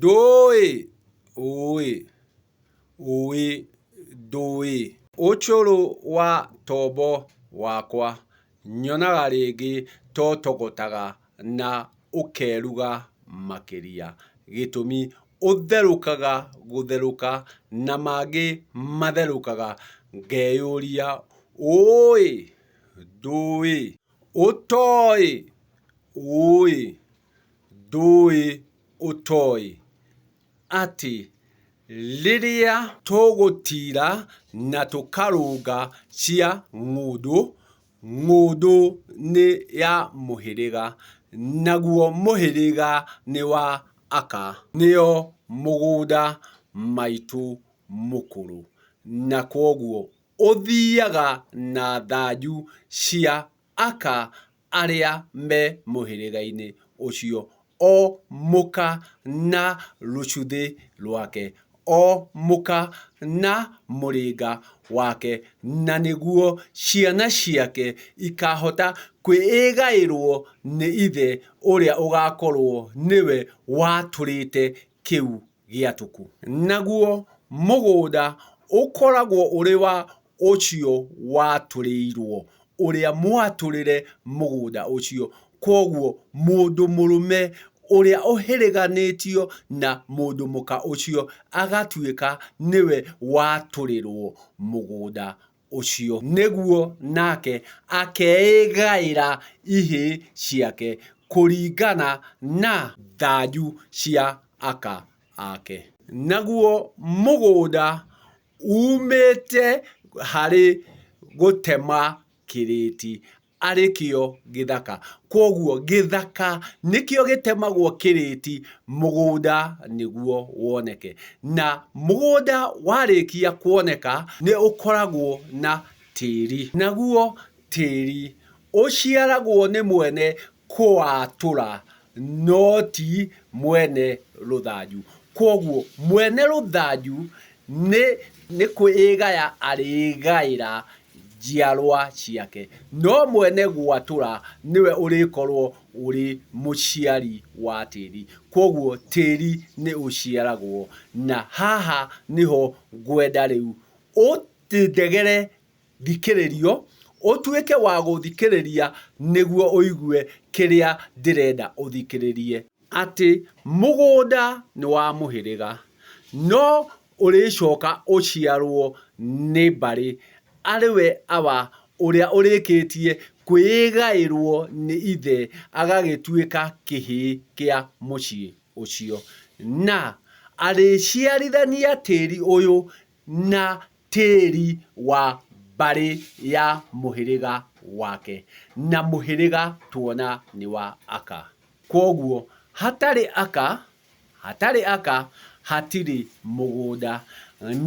Doe, oe, oe, doe. Ochoro wa tobo wakwa. Nyonaga rĩngĩ totogotaga na ũkeruga makĩria. Gĩtũmi ũtherũkaga gũtherũka na mangĩ matherũkaga ngeyũria oe, doe, ũtoĩ, oe, doe, ũtoĩ. Atĩ rĩrĩa tũgũtira na tũkarũnga cia ng'ũndũ, ng'ũndũ nĩ ya mũhĩrĩga, naguo mũhĩrĩga nĩ wa aka, nĩo mũgũnda maitũ mũkũrũ. Na kwoguo ũthiaga na thanju cia aka arĩa me mũhĩrĩga-inĩ ũcio, o mũka na rũcuthĩ rwake, o mũka na mũrĩnga wake, na nĩguo ciana ciake ikahota kwĩĩgaĩrwo nĩ ithe ũrĩa ũgakorwo nĩwe watũrĩte kĩu gĩatũkũ. Naguo mũgũnda ũkoragwo ũrĩ wa ũcio watũrĩirwo, ũrĩa mwatũrĩre mũgũnda ũcio. Kwoguo mũndũ mũrũme ũrĩa ũhĩrĩganĩtio na mũndũ mũka ũcio agatuĩka nĩwe watũrĩrwo mũgũnda ũcio, nĩguo nake akeĩgaĩra ihĩ ciake kũringana na thanju cia aka ake. Naguo mũgũnda umĩte harĩ gũtema kĩrĩti arĩkĩo gĩthaka. Kwoguo gĩthaka nĩkĩo gĩtemagwo kĩrĩti mũgũnda nĩguo woneke. Na mũgũnda warĩkia kuoneka nĩ ũkoragwo na tĩri. Naguo tĩri ũciaragwo nĩ mwene kũwatũra, no ti mwene rũthanju. Kwoguo mwene rũthanju nĩ kwĩĩgaya arĩĩgaĩra njiarwa ciake, no mwene gwatũra nĩwe ũrĩkorwo ũrĩ mũciari wa tĩri. Kwoguo tĩri nĩ ũciaragwo, na haha nĩho ngwenda rĩu ũndegere thikĩrĩrio, ũtuĩke wa gũthikĩrĩria nĩguo ũigue kĩrĩa ndĩrenda ũthikĩrĩrie. Atĩ mũgũnda nĩ wa mũhĩrĩga, no ũrĩcoka ũciarwo nĩ mbarĩ, arĩwe awa ũrĩa ũrĩkĩtie kwĩĩgaĩrwo nĩ ithe agagĩtuĩka kĩhĩĩ kĩa mũciĩ ũcio, na arĩciarithania tĩri ũyũ na tĩri wa mbarĩ ya mũhĩrĩga wake, na mũhĩrĩga tuona nĩ wa aka. Kwoguo hatarĩ aka hatirĩ mũgũnda.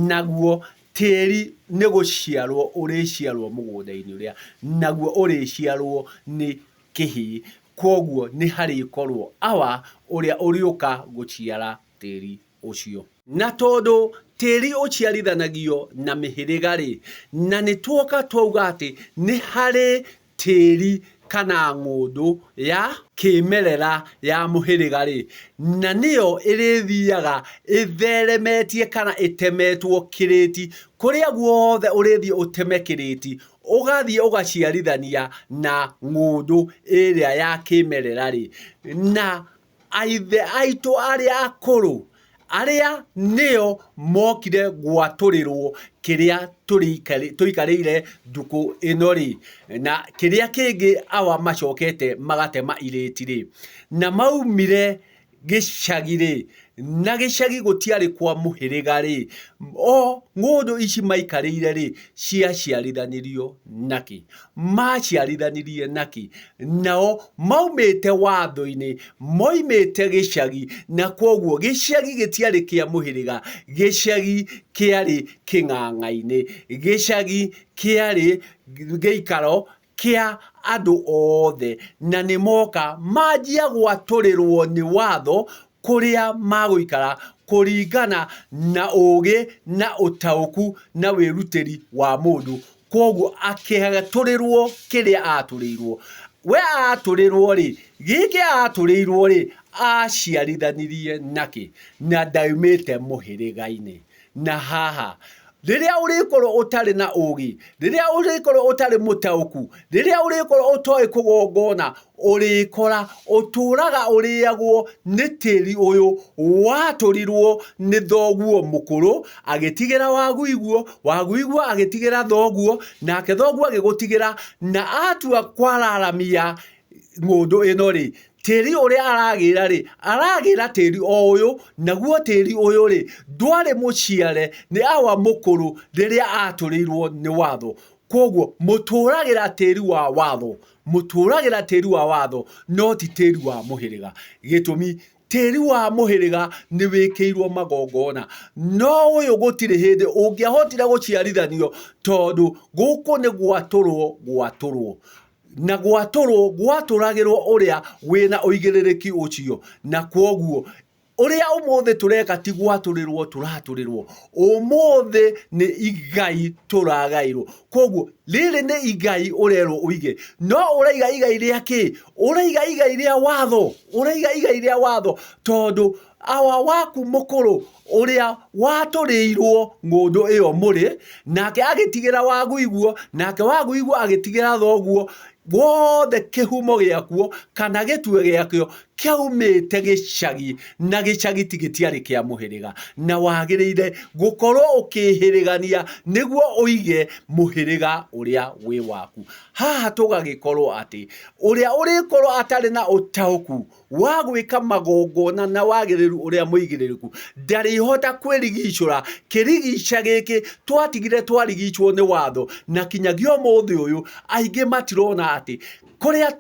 Naguo tĩri nĩ gũciarwo ũrĩciarwo mũgũnda-inĩ ũrĩa, naguo ũrĩciarwo nĩ kĩhĩĩ. Kwoguo nĩ harĩkorwo awa ũrĩa ũrĩũka gũciara tĩri ũcio. Na tondũ tĩri ũciarithanagio na mĩhĩrĩga-rĩ, na nĩ tuoka twauga atĩ nĩ harĩ tĩri kana ng'ũndũ ya kĩmerera ya mũhĩrĩga-rĩ, na nĩyo ĩrĩthiaga ĩtheremetie kana ĩtemetwo kĩrĩti. Kũrĩa guothe ũrĩthiĩ ũteme kĩrĩti, ũgathiĩ ũgaciarithania na ng'ũndũ ĩrĩa ya kĩmerera-rĩ, na aithe aitũ arĩa akũrũ, arĩa nĩo mokire gwatũrĩrwo kĩrĩa tũikarĩire ndukũ ĩno-rĩ, na kĩrĩa kĩngĩ awa macokete magatema irĩti-rĩ, na maumire gĩcagi-rĩ, na gĩcagi gũtiarĩ kwa mũhĩrĩga-rĩ, o ng'ũndũ ici maikarĩire-rĩ, ciaciarithanĩrio nakĩ? Maciarithanirie nakĩ? Nao maumĩte watho-inĩ, moimĩte gĩcagi, na kwoguo gĩcagi gĩtiarĩ kĩa mũhĩrĩga, gĩcagi kĩarĩ kĩng'ang'a-inĩ, gĩcagi kĩarĩ gĩikaro kĩa andũ othe, na nĩ moka manjia gwatũrĩrwo nĩ watho kũrĩa magũikara kũringana na ũũgĩ na ũtaũku na wĩrutĩri wa mũndũ. Kwoguo akĩatũrĩrwo kĩrĩa atũrĩirwo. We atũrĩrwo-rĩ, gĩkĩ atũrĩirwo-rĩ, aciarithanirie naki na ndaumite muhiriga-ini na haha riria urikorwo utari na ugi riria urikorwo utari mutauku riria urikorwo utoi kugongona urikora uturaga uriagwo ni tiri uyu waturirwo ni thoguo mukuru agitigira waguiguo agitigira thoguo nake thoguo agigutigira na atua kwararamia mundu ino ri tiri uria aragira tiri o uyu naguo tiri uyu ri ndwari muciare ni awa mukuru riria aturirwo ni watho koguo muturagira tiri wa watho no ti tiri wa muhiriga gitumi tiri wa muhiriga ni wikiirwo magongona no uyu gutiri hindi ungiahotire guciarithanio tondu guku ni gwaturwo na gwaturagirwo uria wina uigiririki ucio na kwoguo uria umuthi tureka ti turaturirwo umuthi ni igai turagairwo kwoguo riri ni igai urerwo uige no uraiga igai riaki uraiga igai ria watho tondu awa waku mukuru uria waturirwo ngundu iyo muri nake agitigira waguiguo nake waguiguo agitigira thoguo wothe kihumo giakuo kana gitue giakio kiaumite gicagi na gicagi tigitiari kia muhiriga na wagirire gukorwo ukihirigania niguo uige muhiriga uria wi waku haha tugagikorwo ati uria urikorwo atari na utauku wa gwika magongona na wagiriru uria muigiririku ndarihota kwirigicura kirigica giki twatigire twarigichwo ni watho na kinyagio muthi uyu aingi matirona ati kuria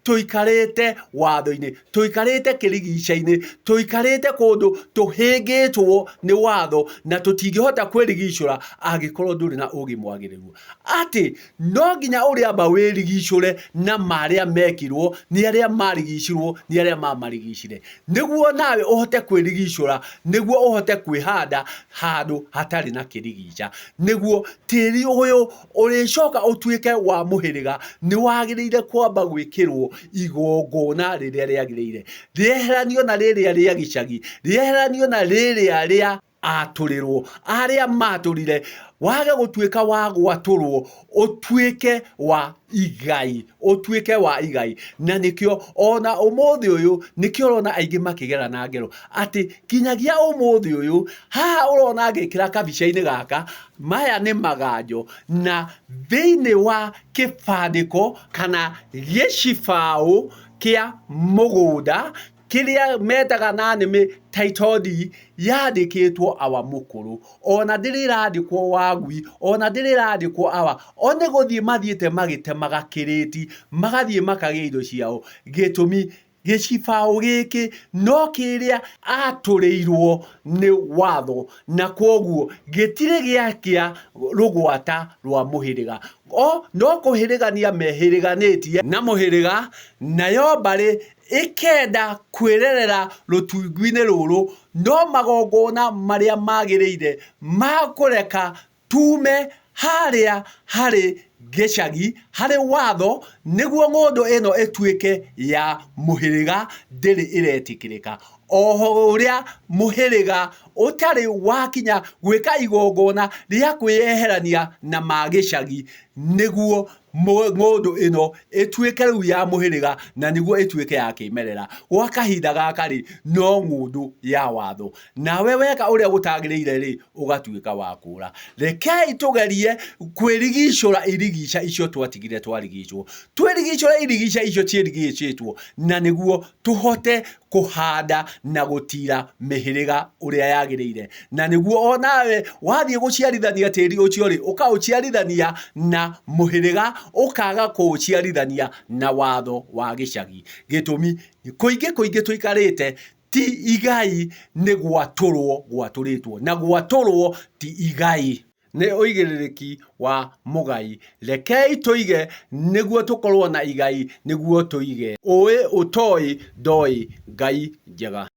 tuikarite watho-ini tuikarite kirigica-ini tuikarite kundu tuhingitwo ni watho na tutingihota kwirigicura angikorwo nduri na ugi mwagiriru ati no nginya uria amba wirigicure na maria mekirwo ni aria marigicirwo ni aria mamarigicire niguo nawe uhote kwirigicura niguo uhote kwihanda handu hatari na kirigica niguo tiri uyu uricoka utuike wa muhiriga ni wagirire kwamba gwikirwo igongona riria riagirire rieheranio na riria ria gicagi rieheranio na riria ria aturirwo aria maturire wage gutuika wa gwaturwo utuike wa igai na nikio ona umuthi uyu nikio urona aingi makigera na ngero ati kinyagia umuthi uyu ha urona ngikira kabica-ini gaka maya ni maganjo na thiini wa kibandiko kana gicibao kia mugunda kiria metaga na nimi title deed yandikitwo awa mukuru ona ndirirandikwo wagui ona ndirirandikwo awa one guthie mathiete magitemaga kiriti magathie makagia indo ciao gitumi gicibao giki no kiria aturirwo ni watho na kwoguo gitire giakia rugwata rwa muhiriga no kuhirigania mehiriganitie na muhiriga nayo bari ikenda kwirerera rutungu-ini ruru no magongona maria magirire makureka tume haria hari gicagi hari watho niguo ngundu ino ituike ya muhiriga ndiri iretikirika oho uria muhiriga utari wakinya gwika igongona ria kwiyeherania na magicagi niguo ngundu ino ituike riu ya muhiriga na niguo ituike ya kimerera gwa kahinda gaka ri no ngundu ya watho nawe weka uria gutagirire ri ugatuika wa kura rekei tugerie kwirigicura irigica icio twatigire twarigicwo twirigicura irigica icio ciirigicitwo na niguo tuhote kuhanda na gutira mihiriga uria yagirire na niguo onawe wathie guciarithania tiri ucio ri ukauciarithania na muhiriga ukaga kuciarithania na watho wa gicagi gitumi kuingi tuikarite ti igai ni gwaturitwo na gwaturwo ti igai ni uigiririki wa mugai rekei tuige niguo tukorwo na igai niguo tuige uwi utoi ndoi ngai njega.